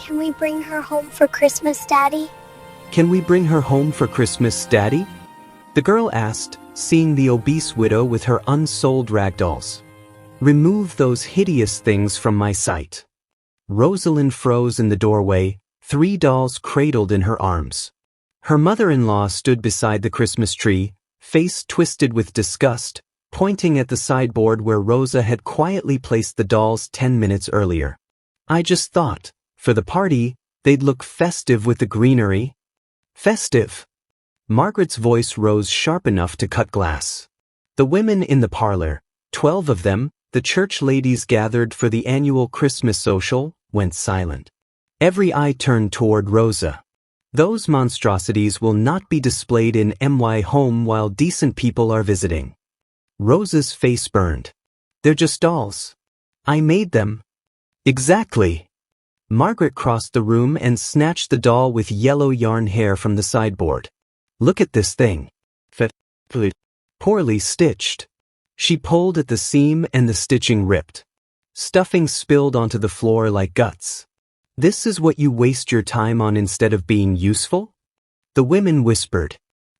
Can we bring her home for Christmas, Daddy? Can we bring her home for Christmas, Daddy? The girl asked, seeing the obese widow with her unsold ragdolls. Remove those hideous things from my sight. Rosalind froze in the doorway, 3 dolls cradled in her arms. Her mother-in-law stood beside the Christmas tree, face twisted with disgust, pointing at the sideboard where Rosa had quietly placed the dolls 10 minutes earlier. I just thought, for the party, they'd look festive with the greenery. Festive. Margaret's voice rose sharp enough to cut glass. The women in the parlor, 12 of them, the church ladies gathered for the annual Christmas social, went silent. Every eye turned toward Rosa. Those monstrosities will not be displayed in my home while decent people are visiting. Rosa's face burned. They're just dolls. I made them. Exactly. Margaret crossed the room and snatched the doll with yellow yarn hair from the sideboard. Look at this thing. Poorly stitched. She pulled at the seam and the stitching ripped. Stuffing spilled onto the floor like guts. This is what you waste your time on instead of being useful? The women whispered.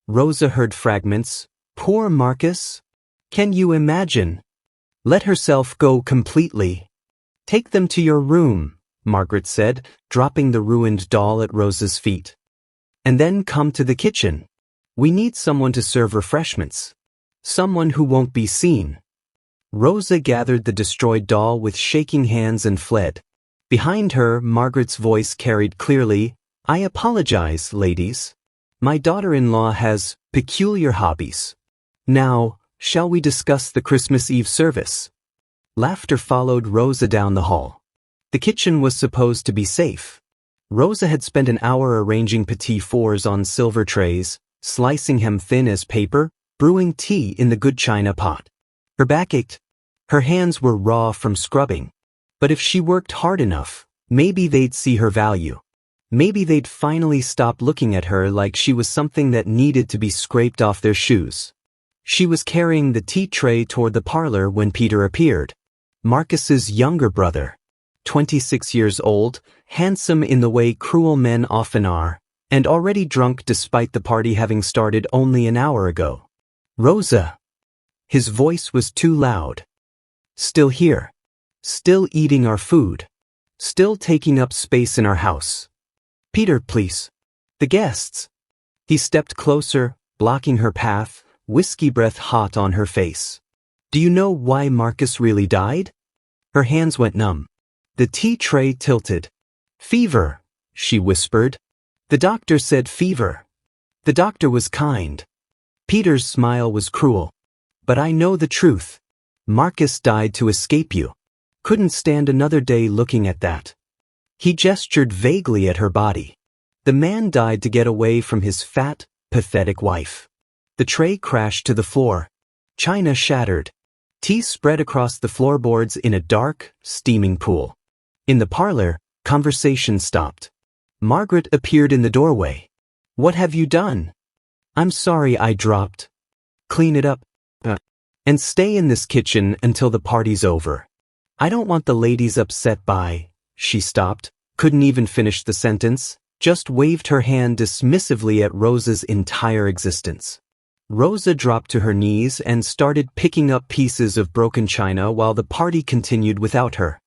Rosa heard fragments. Poor Marcus. Can you imagine? Let herself go completely. Take them to your room, Margaret said, dropping the ruined doll at Rosa's feet. And then come to the kitchen. We need someone to serve refreshments. Someone who won't be seen. Rosa gathered the destroyed doll with shaking hands and fled. Behind her, Margaret's voice carried clearly, I apologize, ladies. My daughter-in-law has peculiar hobbies. Now, shall we discuss the Christmas Eve service? Laughter followed Rosa down the hall. The kitchen was supposed to be safe. Rosa had spent an hour arranging petit fours on silver trays, slicing hem thin as paper, brewing tea in the good china pot. Her back ached. Her hands were raw from scrubbing. But if she worked hard enough, maybe they'd see her value. Maybe they'd finally stop looking at her like she was something that needed to be scraped off their shoes. She was carrying the tea tray toward the parlor when Peter appeared. Marcus's younger brother. 26 years old, handsome in the way cruel men often are, and already drunk despite the party having started only an hour ago. Rosa. His voice was too loud. Still here. Still eating our food. Still taking up space in our house. Peter, please. The guests. He stepped closer, blocking her path, whiskey breath hot on her face. Do you know why Marcus really died? Her hands went numb. The tea tray tilted. Fever, she whispered. The doctor said fever. The doctor was kind. Peter's smile was cruel. But I know the truth. Marcus died to escape you. Couldn't stand another day looking at that. He gestured vaguely at her body. The man died to get away from his fat, pathetic wife. The tray crashed to the floor. China shattered. Tea spread across the floorboards in a dark, steaming pool. In the parlor, conversation stopped. Margaret appeared in the doorway. What have you done? I'm sorry I dropped. Clean it up. And stay in this kitchen until the party's over. I don't want the ladies upset by... She stopped, couldn't even finish the sentence, just waved her hand dismissively at Rosa's entire existence. Rosa dropped to her knees and started picking up pieces of broken china while the party continued without her.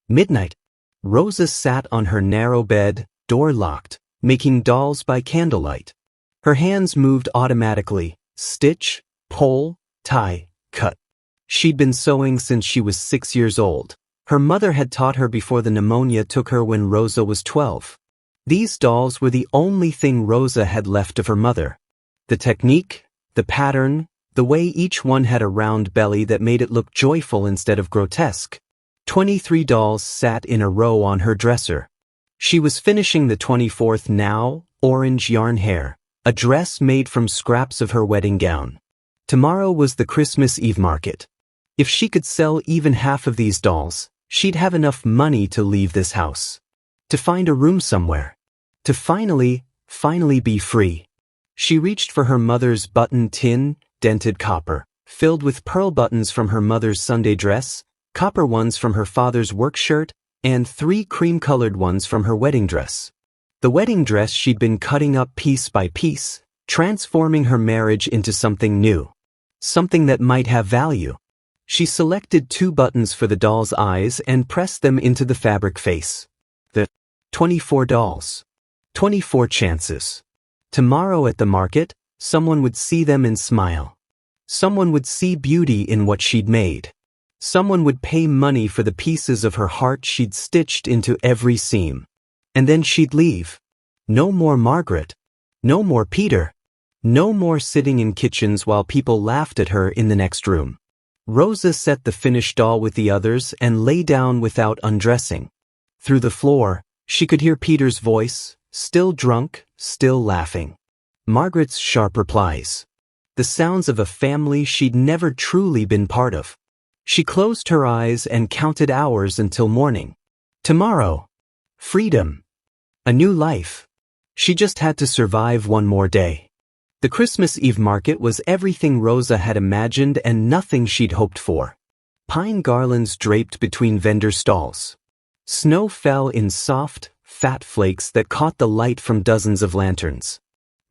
Midnight. Rosa sat on her narrow bed, door locked, making dolls by candlelight. Her hands moved automatically, stitch, pull, tie, cut. She'd been sewing since she was 6 years old. Her mother had taught her before the pneumonia took her when Rosa was 12. These dolls were the only thing Rosa had left of her mother. The technique, the pattern, the way each one had a round belly that made it look joyful instead of grotesque. 23 dolls sat in a row on her dresser. She was finishing the 24th now, orange yarn hair, a dress made from scraps of her wedding gown. Tomorrow was the Christmas Eve market. If she could sell even half of these dolls, she'd have enough money to leave this house. To find a room somewhere. To finally be free. She reached for her mother's button tin, dented copper, filled with pearl buttons from her mother's Sunday dress, copper ones from her father's work shirt, and 3 cream-colored ones from her wedding dress. The wedding dress she'd been cutting up piece by piece, transforming her marriage into something new. Something that might have value. She selected 2 buttons for the doll's eyes and pressed them into the fabric face. The 24 dolls. 24 chances. Tomorrow at the market, someone would see them and smile. Someone would see beauty in what she'd made. Someone would pay money for the pieces of her heart she'd stitched into every seam. And then she'd leave. No more Margaret. No more Peter. No more sitting in kitchens while people laughed at her in the next room. Rosa set the finished doll with the others and lay down without undressing. Through the floor, she could hear Peter's voice, still drunk, still laughing. Margaret's sharp replies. The sounds of a family she'd never truly been part of. She closed her eyes and counted hours until morning. Tomorrow. Freedom. A new life. She just had to survive one more day. The Christmas Eve market was everything Rosa had imagined and nothing she'd hoped for. Pine garlands draped between vendor stalls. Snow fell in soft, fat flakes that caught the light from dozens of lanterns.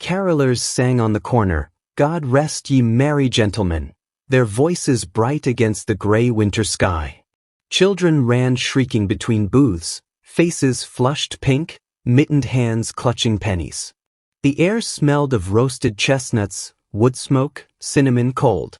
Carolers sang on the corner, "God rest ye merry gentlemen," their voices bright against the gray winter sky. Children ran shrieking between booths, faces flushed pink, mittened hands clutching pennies. The air smelled of roasted chestnuts, wood smoke, cinnamon cold.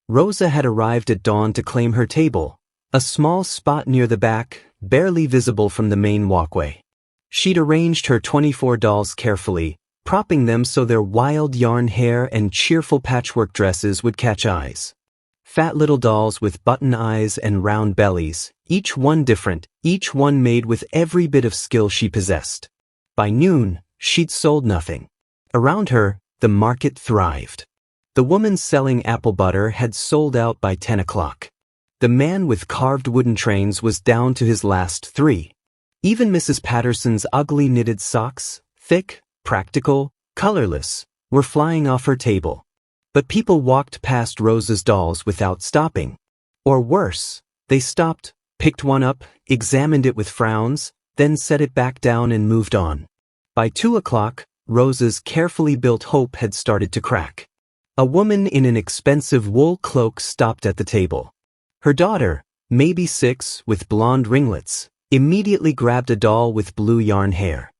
Rosa had arrived at dawn to claim her table, a small spot near the back, barely visible from the main walkway. She'd arranged her 24 dolls carefully, propping them so their wild yarn hair and cheerful patchwork dresses would catch eyes. Fat little dolls with button eyes and round bellies, each one different, each one made with every bit of skill she possessed. By noon, she'd sold nothing. Around her, the market thrived. The woman selling apple butter had sold out by 10 o'clock. The man with carved wooden trains was down to his last 3. Even Mrs. Patterson's ugly knitted socks, thick, practical, colorless, were flying off her table. But people walked past Rosa's dolls without stopping. Or worse, they stopped, picked one up, examined it with frowns, then set it back down and moved on. By 2 o'clock, Rosa's carefully built hope had started to crack. A woman in an expensive wool cloak stopped at the table. Her daughter, maybe 6, with blonde ringlets, immediately grabbed a doll with blue yarn hair.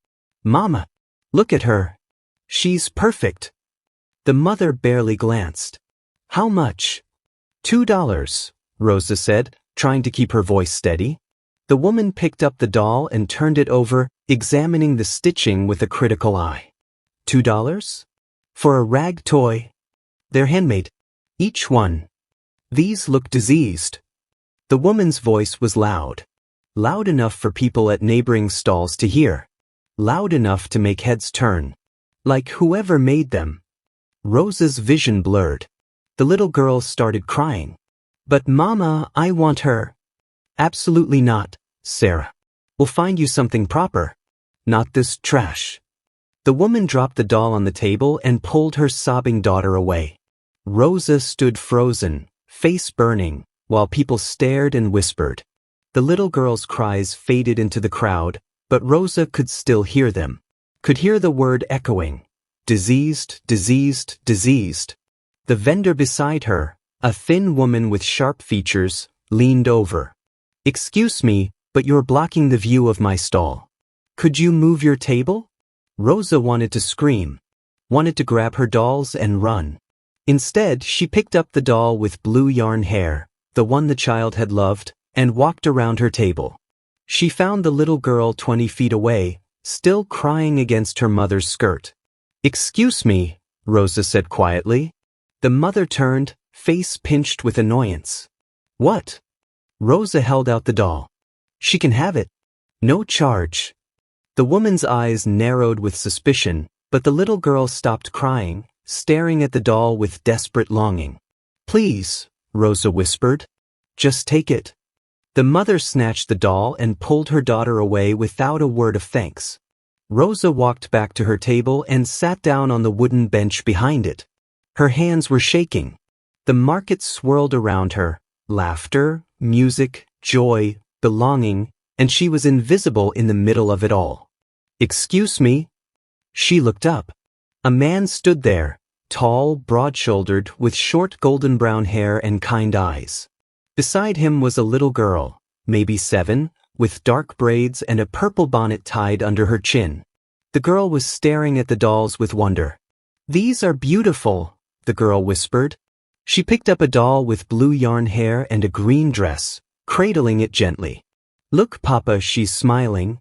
"Mama, look at her. She's perfect." The mother barely glanced. "How much?" $2, Rosa said, trying to keep her voice steady. The woman picked up the doll and turned it over, examining the stitching with a critical eye. $2? For a rag toy? They're handmade. Each one. These look diseased. The woman's voice was loud. Loud enough for people at neighboring stalls to hear. Loud enough to make heads turn. Like whoever made them. Rosa's vision blurred. The little girl started crying. "But Mama, I want her." "Absolutely not, Sarah. We'll find you something proper. Not this trash." The woman dropped the doll on the table and pulled her sobbing daughter away. Rosa stood frozen, face burning, while people stared and whispered. The little girl's cries faded into the crowd, but Rosa could still hear them. Could hear the word echoing. Diseased, diseased, diseased. The vendor beside her, a thin woman with sharp features, leaned over. "Excuse me, but you're blocking the view of my stall. Could you move your table?" Rosa wanted to scream, wanted to grab her dolls and run. Instead, she picked up the doll with blue yarn hair, the one the child had loved, and walked around her table. She found the little girl 20 feet away, still crying against her mother's skirt. "Excuse me," Rosa said quietly. The mother turned, face pinched with annoyance. "What?" Rosa held out the doll. "She can have it. No charge." The woman's eyes narrowed with suspicion, but the little girl stopped crying, staring at the doll with desperate longing. "Please," Rosa whispered. "Just take it." The mother snatched the doll and pulled her daughter away without a word of thanks. Rosa walked back to her table and sat down on the wooden bench behind it. Her hands were shaking. The market swirled around her, laughter, music, joy, belonging, and she was invisible in the middle of it all. "Excuse me?" She looked up. A man stood there, tall, broad-shouldered, with short golden brown hair and kind eyes. Beside him was a little girl, maybe 7, with dark braids and a purple bonnet tied under her chin. The girl was staring at the dolls with wonder. "These are beautiful," the girl whispered. She picked up a doll with blue yarn hair and a green dress, cradling it gently. "Look, Papa," she's smiling.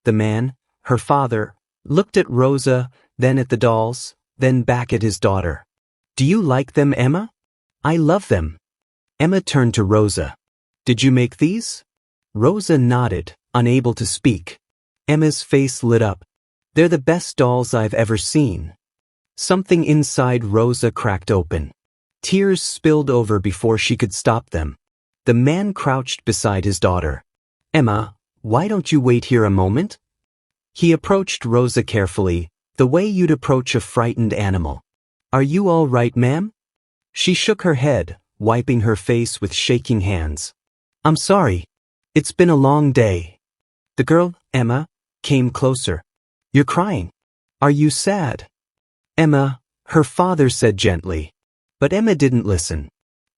The man, her father, looked at Rosa, then at the dolls, then back at his daughter. "Do you like them, Emma?" "I love them." Emma turned to Rosa. "Did you make these?" Rosa nodded, unable to speak. Emma's face lit up. "They're the best dolls I've ever seen." Something inside Rosa cracked open. Tears spilled over before she could stop them. The man crouched beside his daughter. "Emma, why don't you wait here a moment?" He approached Rosa carefully, the way you'd approach a frightened animal. "Are you all right, ma'am?" She shook her head, wiping her face with shaking hands. "I'm sorry. It's been a long day." The girl, Emma, came closer. "You're crying. Are you sad?" "Emma," her father said gently. But Emma didn't listen.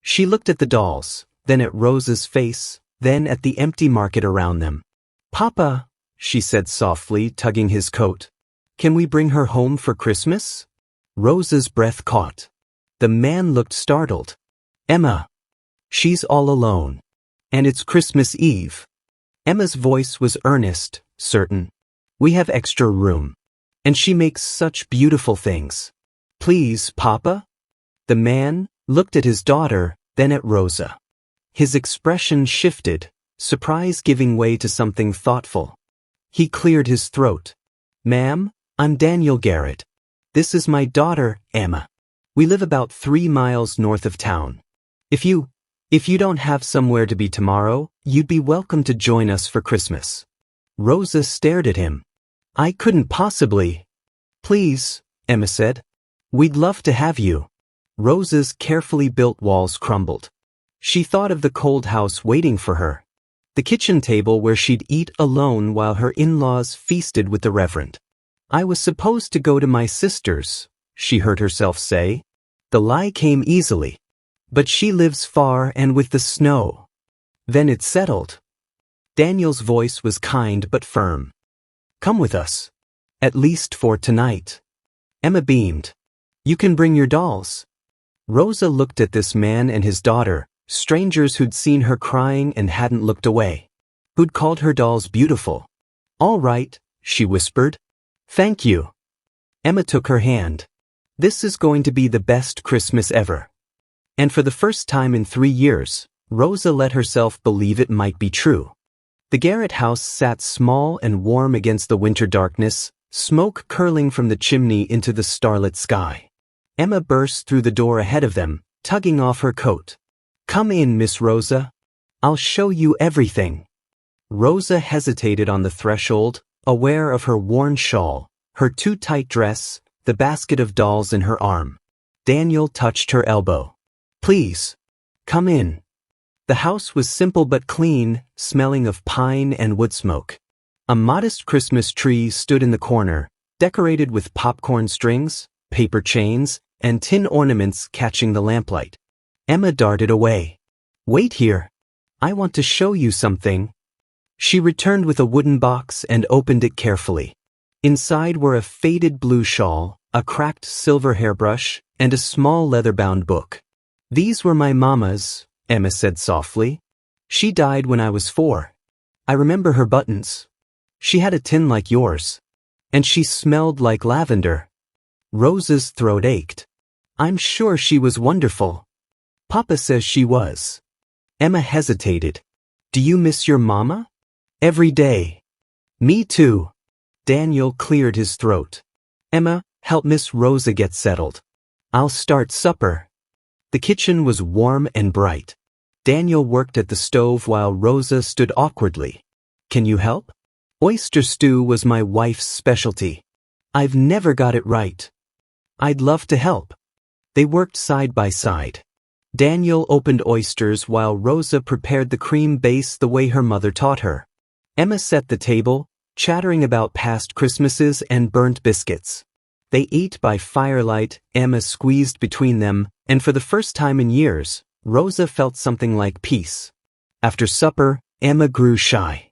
She looked at the dolls, then at Rosa's face, then at the empty market around them. "Papa," she said softly, tugging his coat. "Can we bring her home for Christmas?" Rosa's breath caught. The man looked startled. "Emma, she's all alone. And it's Christmas Eve." Emma's voice was earnest, certain. "We have extra room. And she makes such beautiful things. Please, Papa?" The man looked at his daughter, then at Rosa. His expression shifted, surprise giving way to something thoughtful. He cleared his throat. "Ma'am, I'm Daniel Garrett. This is my daughter, Emma. We live about 3 miles north of town. If you don't have somewhere to be tomorrow, you'd be welcome to join us for Christmas." Rosa stared at him. "I couldn't possibly." "Please," Emma said. "We'd love to have you." Rosa's carefully built walls crumbled. She thought of the cold house waiting for her. The kitchen table where she'd eat alone while her in-laws feasted with the Reverend. "I was supposed to go to my sister's," she heard herself say. The lie came easily. "But she lives far and with the snow." Then it settled. Daniel's voice was kind but firm. "Come with us. At least for tonight." Emma beamed. "You can bring your dolls." Rosa looked at this man and his daughter, strangers who'd seen her crying and hadn't looked away. Who'd called her dolls beautiful. "All right," she whispered. "Thank you." Emma took her hand. "This is going to be the best Christmas ever." And for the first time in 3 years, Rosa let herself believe it might be true. The Garrett house sat small and warm against the winter darkness, smoke curling from the chimney into the starlit sky. Emma burst through the door ahead of them, tugging off her coat. "Come in, Miss Rosa. I'll show you everything." Rosa hesitated on the threshold, aware of her worn shawl, her too-tight dress, the basket of dolls in her arm. Daniel touched her elbow. "Please, come in." The house was simple but clean, smelling of pine and wood smoke. A modest Christmas tree stood in the corner, decorated with popcorn strings, paper chains, and tin ornaments catching the lamplight. Emma darted away. "Wait here. I want to show you something." She returned with a wooden box and opened it carefully. Inside were a faded blue shawl, a cracked silver hairbrush, and a small leather-bound book. "These were my mama's," Emma said softly. "She died when I was 4. I remember her buttons. She had a tin like yours. And she smelled like lavender." Rosa's throat ached. "I'm sure she was wonderful." "Papa says she was." Emma hesitated. "Do you miss your mama?" "Every day." "Me too." Daniel cleared his throat. "Emma, help Miss Rosa get settled. I'll start supper." The kitchen was warm and bright. Daniel worked at the stove while Rosa stood awkwardly. "Can you help?" "Oyster stew was my wife's specialty. I've never got it right." "I'd love to help." They worked side by side. Daniel opened oysters while Rosa prepared the cream base the way her mother taught her. Emma set the table, chattering about past Christmases and burnt biscuits. They ate by firelight, Emma squeezed between them, and for the first time in years, Rosa felt something like peace. After supper, Emma grew shy.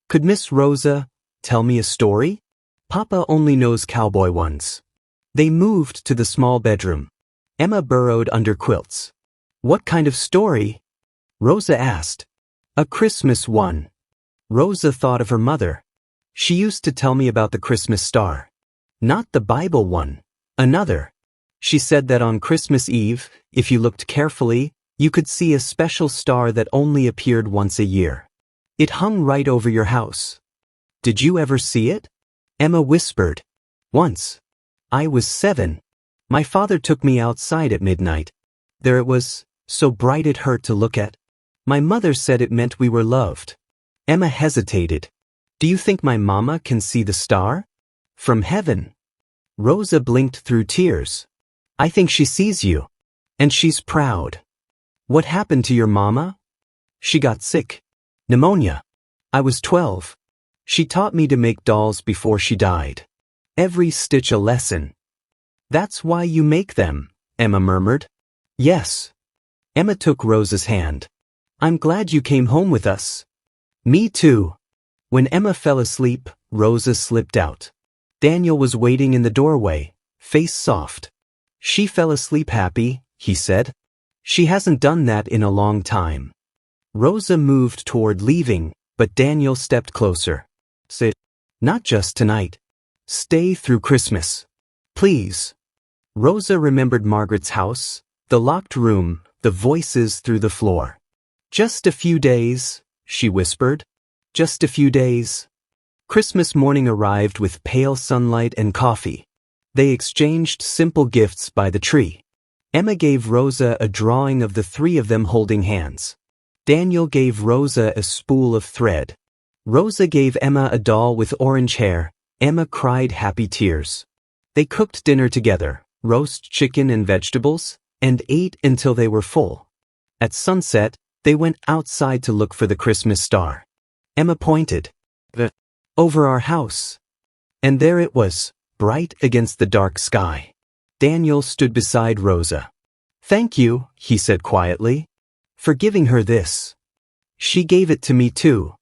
Could Miss Rosa tell me a story? Papa only knows cowboy ones. They moved to the small bedroom. Emma burrowed under quilts. What kind of story? Rosa asked. A Christmas one. Rosa thought of her mother. She used to tell me about the Christmas star. Not the Bible one. Another. She said that on Christmas Eve, if you looked carefully, you could see a special star that only appeared once a year. It hung right over your house. Did you ever see it? Emma whispered. Once. I was 7. My father took me outside at midnight. There it was, so bright it hurt to look at. My mother said it meant we were loved. Emma hesitated. Do you think my mama can see the star? From heaven. Rosa blinked through tears. I think she sees you. And she's proud. What happened to your mama? She got sick. Pneumonia. I was 12. She taught me to make dolls before she died. Every stitch a lesson. That's why you make them, Emma murmured. Yes. Emma took Rosa's hand. I'm glad you came home with us. Me too. When Emma fell asleep, Rosa slipped out. Daniel was waiting in the doorway, face soft. She fell asleep happy, he said. She hasn't done that in a long time. Rosa moved toward leaving, but Daniel stepped closer. Said, not just tonight. Stay through Christmas. Please. Rosa remembered Margaret's house, the locked room, the voices through the floor. Just a few days, she whispered. Just a few days. Christmas morning arrived with pale sunlight and coffee. They exchanged simple gifts by the tree. Emma gave Rosa a drawing of the three of them holding hands. Daniel gave Rosa a spool of thread. Rosa gave Emma a doll with orange hair. Emma cried happy tears. They cooked dinner together, roast chicken and vegetables, and ate until they were full. At sunset, they went outside to look for the Christmas star. Emma pointed. Over our house. And there it was, bright against the dark sky. Daniel stood beside Rosa. Thank you, he said quietly, for giving her this. She gave it to me too.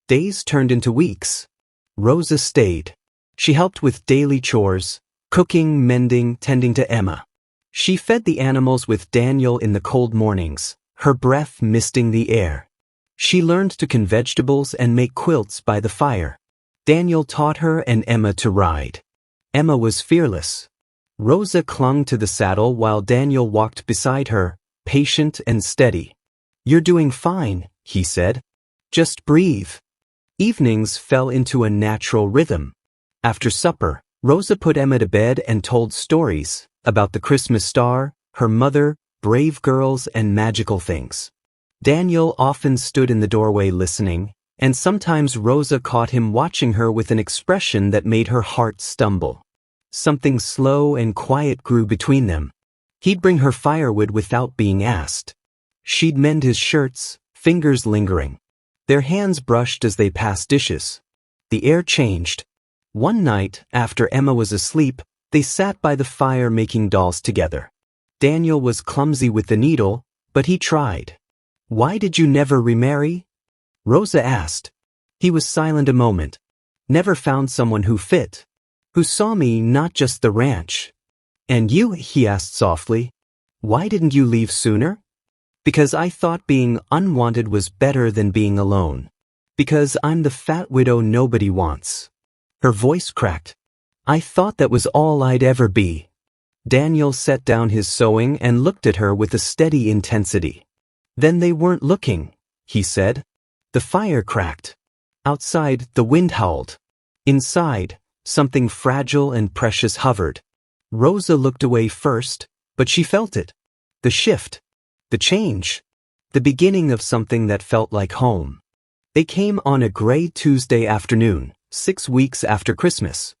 Days turned into weeks. Rosa stayed. She helped with daily chores, cooking, mending, tending to Emma. She fed the animals with Daniel in the cold mornings, her breath misting the air. She learned to can vegetables and make quilts by the fire. Daniel taught her and Emma to ride. Emma was fearless. Rosa clung to the saddle while Daniel walked beside her, patient and steady. You're doing fine, he said. Just breathe. Evenings fell into a natural rhythm. After supper, Rosa put Emma to bed and told stories about the Christmas star, her mother, brave girls, and magical things. Daniel often stood in the doorway listening, and sometimes Rosa caught him watching her with an expression that made her heart stumble. Something slow and quiet grew between them. He'd bring her firewood without being asked. She'd mend his shirts, fingers lingering. Their hands brushed as they passed dishes. The air changed. One night, after Emma was asleep, they sat by the fire making dolls together. Daniel was clumsy with the needle, but he tried. Why did you never remarry? Rosa asked. He was silent a moment. Never found someone who fit. Who saw me, not just the ranch. And you, he asked softly. Why didn't you leave sooner? Because I thought being unwanted was better than being alone. Because I'm the fat widow nobody wants. Her voice cracked. I thought that was all I'd ever be. Daniel set down his sewing and looked at her with a steady intensity. Then they weren't looking, he said. The fire cracked. Outside, the wind howled. Inside, something fragile and precious hovered. Rosa looked away first, but she felt it. The shift. The change. The beginning of something that felt like home. They came on a gray Tuesday afternoon, 6 weeks after Christmas.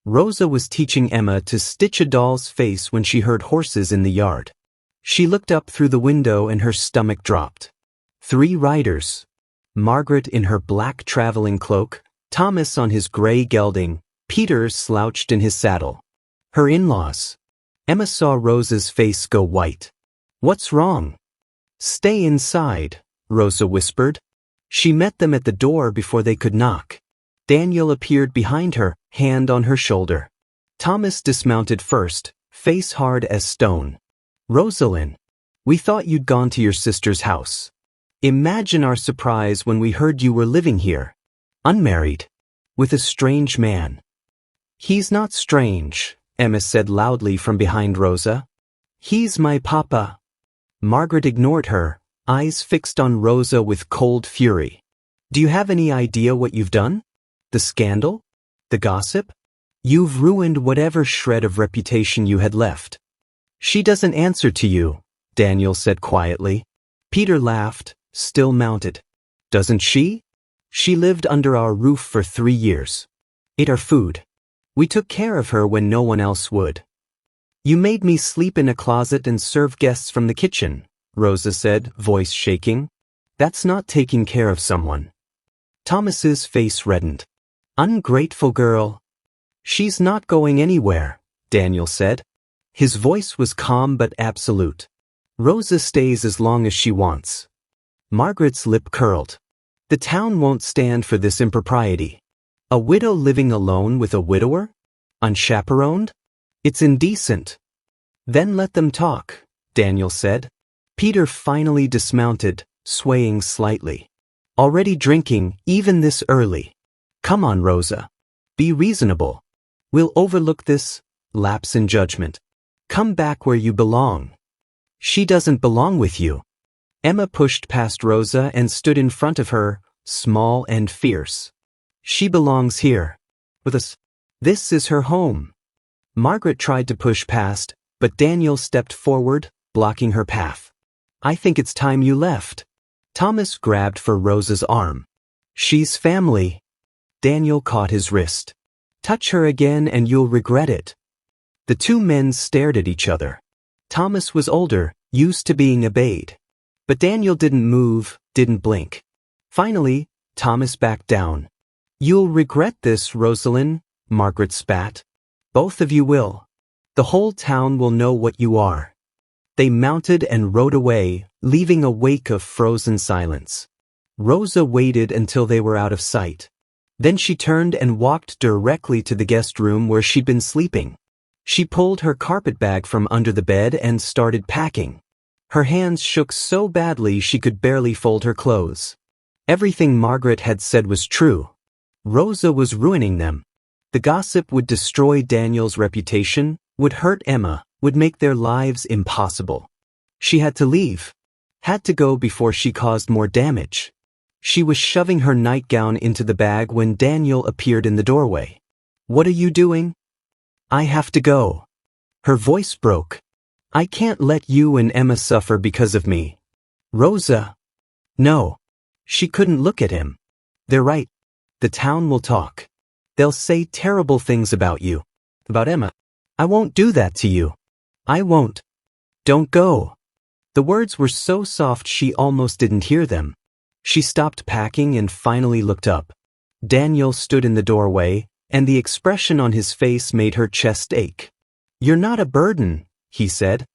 Rosa was teaching Emma to stitch a doll's face when she heard horses in the yard. She looked up through the window and her stomach dropped. 3 riders. Margaret in her black traveling cloak, Thomas on his gray gelding, Peter slouched in his saddle. Her in-laws. Emma saw Rosa's face go white. "What's wrong?" "Stay inside," Rosa whispered. She met them at the door before they could knock. Daniel appeared behind her, hand on her shoulder. Thomas dismounted first, face hard as stone. "Rosalind, we thought you'd gone to your sister's house. Imagine our surprise when we heard you were living here. Unmarried. With a strange man." "He's not strange," Emma said loudly from behind Rosa. "He's my papa." Margaret ignored her, eyes fixed on Rosa with cold fury. "Do you have any idea what you've done? The scandal? The gossip? You've ruined whatever shred of reputation you had left." "She doesn't answer to you," Daniel said quietly. Peter laughed, still mounted. "Doesn't she? She lived under our roof for 3 years. Ate our food. We took care of her when no one else would." "You made me sleep in a closet and serve guests from the kitchen," Rosa said, voice shaking. "That's not taking care of someone." Thomas's face reddened. "Ungrateful girl." "She's not going anywhere," Daniel said. His voice was calm but absolute. "Rosa stays as long as she wants." Margaret's lip curled. "The town won't stand for this impropriety. A widow living alone with a widower? Unchaperoned? It's indecent." "Then let them talk," Daniel said. Peter finally dismounted, swaying slightly. "Already drinking, even this early. Come on, Rosa. Be reasonable. We'll overlook this lapse in judgment. Come back where you belong." "She doesn't belong with you." Emma pushed past Rosa and stood in front of her, small and fierce. "She belongs here. With us. This is her home." Margaret tried to push past, but Daniel stepped forward, blocking her path. "I think it's time you left." Thomas grabbed for Rosa's arm. "She's family." Daniel caught his wrist. "Touch her again and you'll regret it." The two men stared at each other. Thomas was older, used to being obeyed. But Daniel didn't move, didn't blink. Finally, Thomas backed down. "You'll regret this, Rosalind," Margaret spat. "Both of you will. The whole town will know what you are." They mounted and rode away, leaving a wake of frozen silence. Rosa waited until they were out of sight. Then she turned and walked directly to the guest room where she'd been sleeping. She pulled her carpetbag from under the bed and started packing. Her hands shook so badly she could barely fold her clothes. Everything Margaret had said was true. Rosa was ruining them. The gossip would destroy Daniel's reputation, would hurt Emma, would make their lives impossible. She had to leave. Had to go before she caused more damage. She was shoving her nightgown into the bag when Daniel appeared in the doorway. "What are you doing?" "I have to go." Her voice broke. "I can't let you and Emma suffer because of me." "Rosa." "No." She couldn't look at him. "They're right. The town will talk. They'll say terrible things about you. About Emma. I won't do that to you. I won't. Don't go." The words were so soft she almost didn't hear them. She stopped packing and finally looked up. Daniel stood in the doorway, and the expression on his face made her chest ache. "You're not a burden," he said.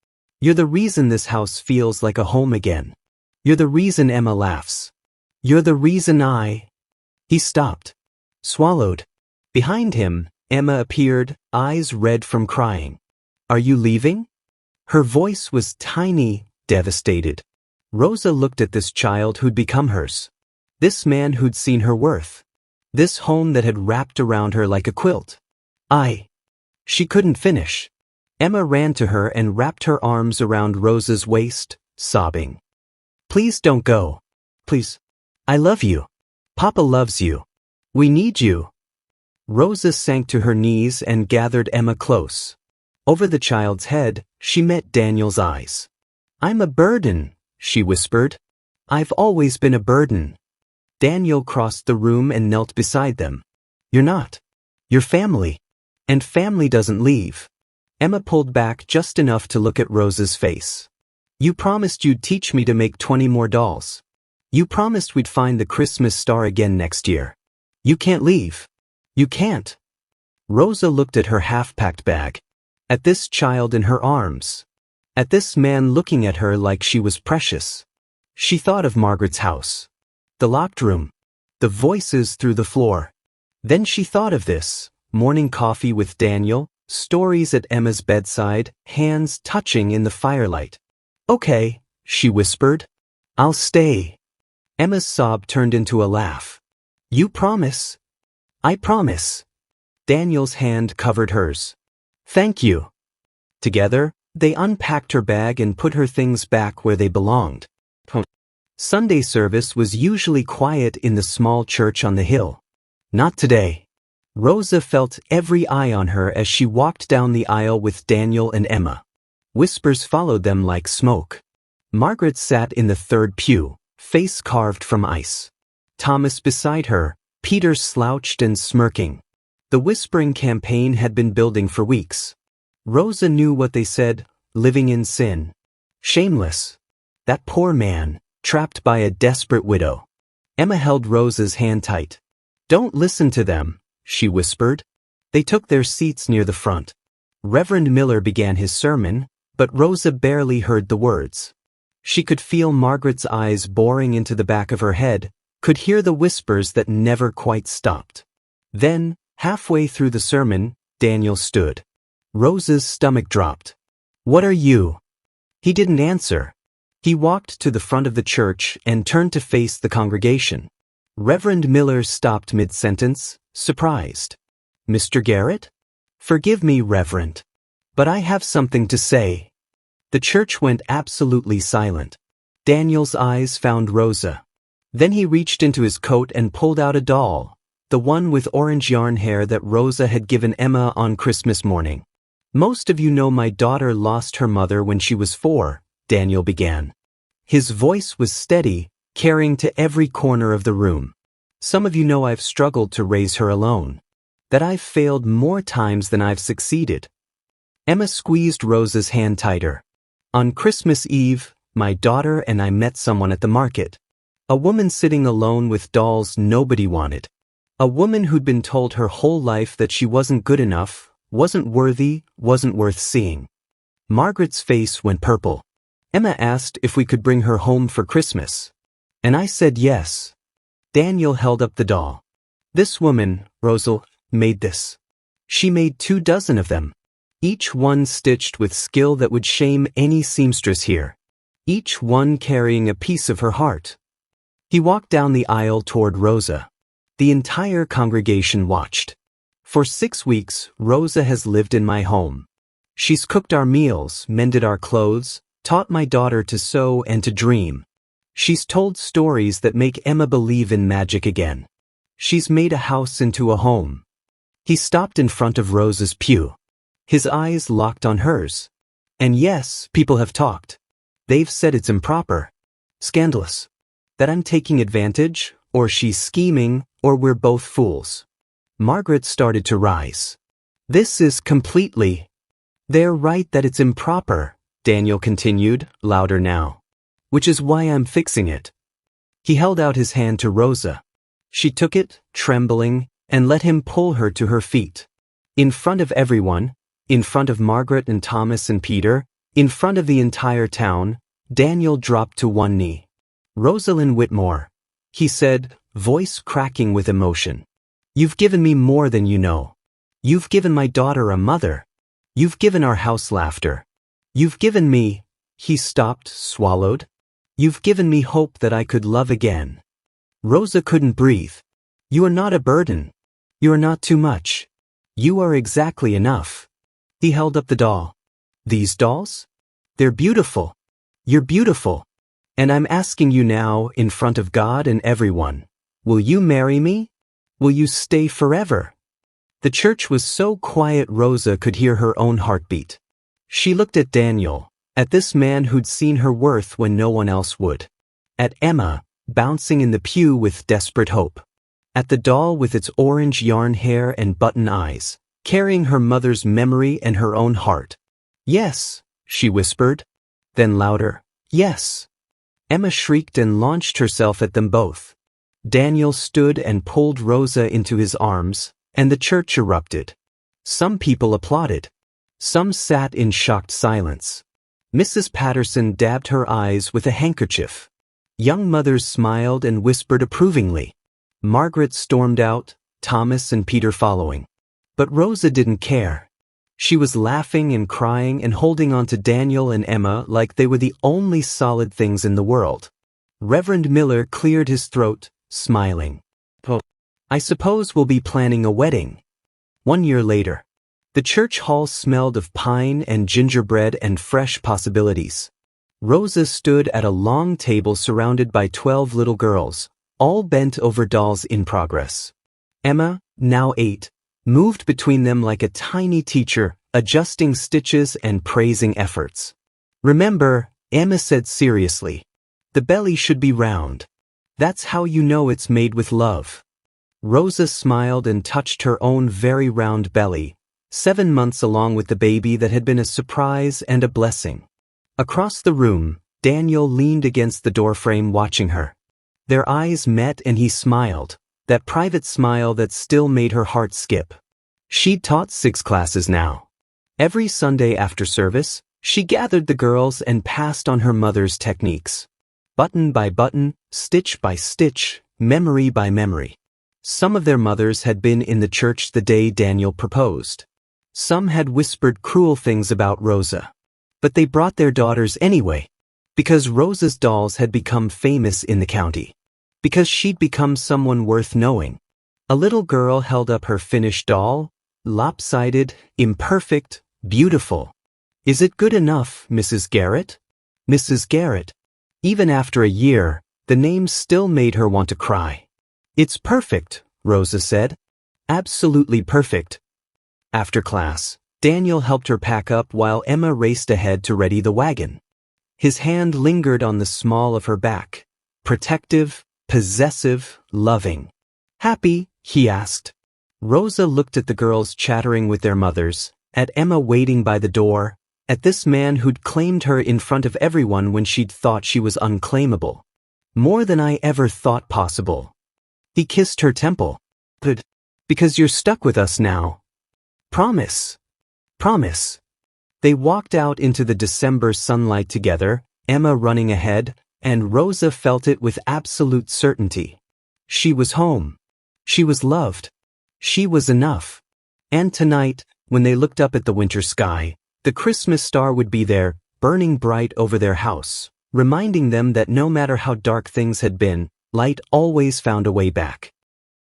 "You're the reason this house feels like a home again. You're the reason Emma laughs. You're the reason I—" He stopped. Swallowed. Behind him, Emma appeared, eyes red from crying. "Are you leaving?" Her voice was tiny, devastated. Rosa looked at this child who'd become hers. This man who'd seen her worth. This home that had wrapped around her like a quilt. She couldn't finish. Emma ran to her and wrapped her arms around Rosa's waist, sobbing. "Please don't go. Please. I love you. Papa loves you. We need you." Rosa sank to her knees and gathered Emma close. Over the child's head, she met Daniel's eyes. "I'm a burden," she whispered. "I've always been a burden." Daniel crossed the room and knelt beside them. "You're not. You're family. And family doesn't leave." Emma pulled back just enough to look at Rosa's face. "You promised you'd teach me to make 20 more dolls. You promised we'd find the Christmas star again next year. You can't leave. You can't. Rosa looked at her half-packed bag. At this child in her arms. At this man looking at her like she was precious. She thought of Margaret's house. The locked room. The voices through the floor. Then she thought of this, morning coffee with Daniel, stories at Emma's bedside, hands touching in the firelight. Okay, she whispered. I'll stay. Emma's sob turned into a laugh. You promise? I promise. Daniel's hand covered hers. Thank you. Together, they unpacked her bag and put her things back where they belonged. Sunday service was usually quiet in the small church on the hill. Not today. Rosa felt every eye on her as she walked down the aisle with Daniel and Emma. Whispers followed them like smoke. Margaret sat in the third pew, face carved from ice. Thomas beside her, Peter slouched and smirking. The whispering campaign had been building for weeks. Rosa knew what they said, living in sin. Shameless. That poor man, trapped by a desperate widow. Emma held Rosa's hand tight. Don't listen to them, she whispered. They took their seats near the front. Reverend Miller began his sermon, but Rosa barely heard the words. She could feel Margaret's eyes boring into the back of her head, could hear the whispers that never quite stopped. Then, halfway through the sermon, Daniel stood. Rosa's stomach dropped. What are you? He didn't answer. He walked to the front of the church and turned to face the congregation. Reverend Miller stopped mid-sentence, surprised. Mr. Garrett? Forgive me, Reverend. But I have something to say. The church went absolutely silent. Daniel's eyes found Rosa. Then he reached into his coat and pulled out a doll, the one with orange yarn hair that Rosa had given Emma on Christmas morning. Most of you know my daughter lost her mother when she was 4, Daniel began. His voice was steady, carrying to every corner of the room. Some of you know I've struggled to raise her alone. That I've failed more times than I've succeeded. Emma squeezed Rosa's hand tighter. On Christmas Eve, my daughter and I met someone at the market. A woman sitting alone with dolls nobody wanted. A woman who'd been told her whole life that she wasn't good enough, wasn't worthy, wasn't worth seeing. Margaret's face went purple. Emma asked if we could bring her home for Christmas. And I said yes. Daniel held up the doll. This woman, Rosa, made this. She made 24 of them. Each one stitched with skill that would shame any seamstress here. Each one carrying a piece of her heart. He walked down the aisle toward Rosa. The entire congregation watched. For 6 weeks, Rosa has lived in my home. She's cooked our meals, mended our clothes, taught my daughter to sew and to dream. She's told stories that make Emma believe in magic again. She's made a house into a home. He stopped in front of Rosa's pew. His eyes locked on hers. And yes, people have talked. They've said it's improper. Scandalous. That I'm taking advantage, or she's scheming, or we're both fools. Margaret started to rise. This is completely... They're right that it's improper, Daniel continued, louder now. Which is why I'm fixing it. He held out his hand to Rosa. She took it, trembling, and let him pull her to her feet. In front of everyone, in front of Margaret and Thomas and Peter, in front of the entire town, Daniel dropped to one knee. Rosalind Whitmore, he said, voice cracking with emotion. You've given me more than you know. You've given my daughter a mother. You've given our house laughter. You've given me... He stopped, swallowed. You've given me hope that I could love again. Rosa couldn't breathe. You are not a burden. You are not too much. You are exactly enough. He held up the doll. These dolls? They're beautiful. You're beautiful. And I'm asking you now, in front of God and everyone, will you marry me? Will you stay forever? The church was so quiet Rosa could hear her own heartbeat. She looked at Daniel, at this man who'd seen her worth when no one else would. At Emma, bouncing in the pew with desperate hope. At the doll with its orange yarn hair and button eyes, carrying her mother's memory and her own heart. Yes, she whispered. Then louder, yes. Emma shrieked and launched herself at them both. Daniel stood and pulled Rosa into his arms, and the church erupted. Some people applauded. Some sat in shocked silence. Mrs. Patterson dabbed her eyes with a handkerchief. Young mothers smiled and whispered approvingly. Margaret stormed out, Thomas and Peter following. But Rosa didn't care. She was laughing and crying and holding on to Daniel and Emma like they were the only solid things in the world. Reverend Miller cleared his throat, smiling. I suppose we'll be planning a wedding. 1 year later. The church hall smelled of pine and gingerbread and fresh possibilities. Rosa stood at a long table surrounded by 12 little girls, all bent over dolls in progress. Emma, now 8, moved between them like a tiny teacher, adjusting stitches and praising efforts. Remember, Emma said seriously, the belly should be round. That's how you know it's made with love. Rosa smiled and touched her own very round belly, 7 months along with the baby that had been a surprise and a blessing. Across the room, Daniel leaned against the doorframe watching her. Their eyes met and he smiled, that private smile that still made her heart skip. She'd taught 6 classes now. Every Sunday after service, she gathered the girls and passed on her mother's techniques. Button by button, stitch by stitch, memory by memory. Some of their mothers had been in the church the day Daniel proposed. Some had whispered cruel things about Rosa. But they brought their daughters anyway, because Rosa's dolls had become famous in the county. Because she'd become someone worth knowing. A little girl held up her finished doll, lopsided, imperfect, beautiful. Is it good enough, Mrs. Garrett? Mrs. Garrett. Even after a year, the name still made her want to cry. It's perfect, Rosa said. Absolutely perfect. After class, Daniel helped her pack up while Emma raced ahead to ready the wagon. His hand lingered on the small of her back. Protective, possessive, loving. Happy? He asked. Rosa looked at the girls chattering with their mothers, at Emma waiting by the door, at this man who'd claimed her in front of everyone when she'd thought she was unclaimable. More than I ever thought possible. He kissed her temple. Good. Because you're stuck with us now. Promise. Promise. They walked out into the December sunlight together, Emma running ahead, and Rosa felt it with absolute certainty. She was home. She was loved. She was enough. And tonight, when they looked up at the winter sky, the Christmas star would be there, burning bright over their house, reminding them that no matter how dark things had been, light always found a way back.